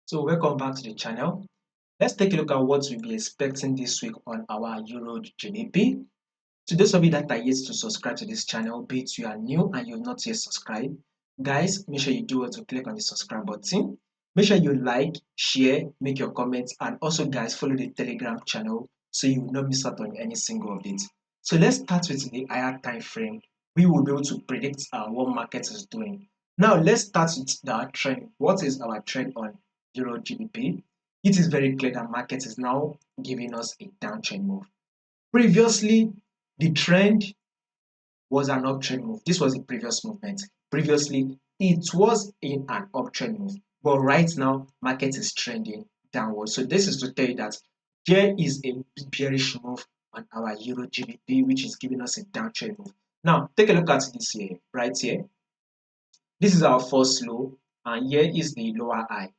So welcome back to the channel. Let's take a look at what we'll be expecting this week on our Euro GBP. To those of you that are yet to subscribe to this channel, be it you are new and you've not yet subscribed, guys, make sure you do well to click on the subscribe button. Make sure you like, share, make your comments, and also guys follow the Telegram channel so you will not miss out on any single update. So let's start with the higher time frame. We will be able to predict what market is doing. Now let's start with the trend. What is our trend on Euro GBP? It is very clear that market is now giving us a downtrend move. Previously, the trend was an uptrend move. This was the previous movement. Previously, it was in an uptrend move. But right now, market is trending downward. So this is to tell you that there is a bearish move on our Euro GBP, which is giving us a downtrend move. Now, take a look at this here, right here. This is our first low, and here is the lower high.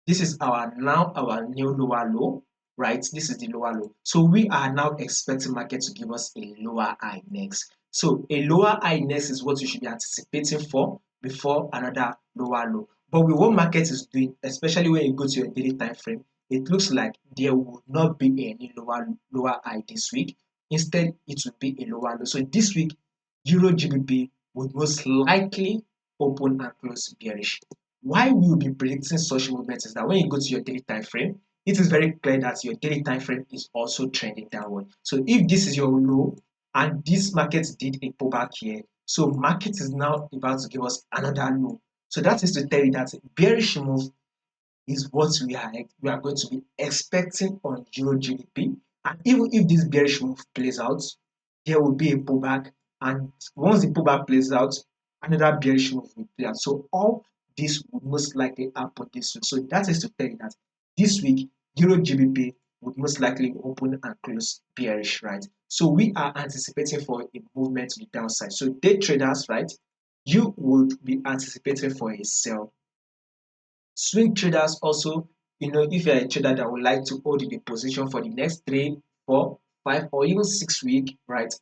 This is our new lower low, right? This is the lower low. So we are now expecting market to give us a lower high next. So a lower high next is what you should be anticipating for before another lower low. But with what market is doing, especially when you go to your daily time frame, it looks like there will not be any lower high this week. Instead, it will be a lower low. So this week, Euro GBP would most likely open and close bearish. Why we will be predicting such movements is that when you go to your daily time frame, it is very clear that your daily time frame is also trending downward. So if this is your low and this market did a pullback here, so market is now about to give us another low. So that is to tell you that bearish move is what we are going to be expecting on Euro GBP. And even if this bearish move plays out, there will be a pullback. And once the pullback plays out, another bearish move will play out. So all this would most likely happen this week. So that is to tell you that this week, Euro GBP would most likely open and close bearish, right? So we are anticipating for a movement to the downside. So day traders, right, you would be anticipating for a sell. Swing traders also, if you're a trader that would like to hold the position for the next 3, 4, 5, or even 6 weeks, right?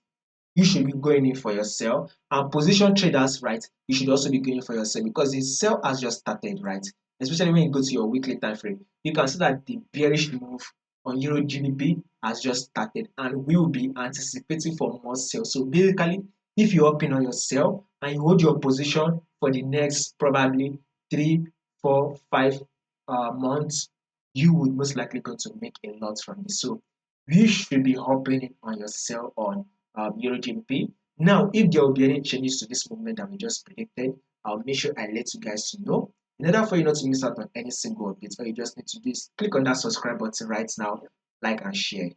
You should be going in for your sell. And position traders, right? You should also be going for your sell because the sell has just started, right? Especially when you go to your weekly time frame, you can see that the bearish move on Euro GBP has just started, and we will be anticipating for more sell. So basically, if you open on your sell and you hold your position for the next probably 3, 4, 5 months, you would most likely going to make a lot from this. So you should be hopping on your sell on Euro GBP. Now, if there will be any changes to this movement that we just predicted, I'll make sure I let you guys to know. In order for you not to miss out on any single update, all you just need to do is click on that subscribe button right now, like and share.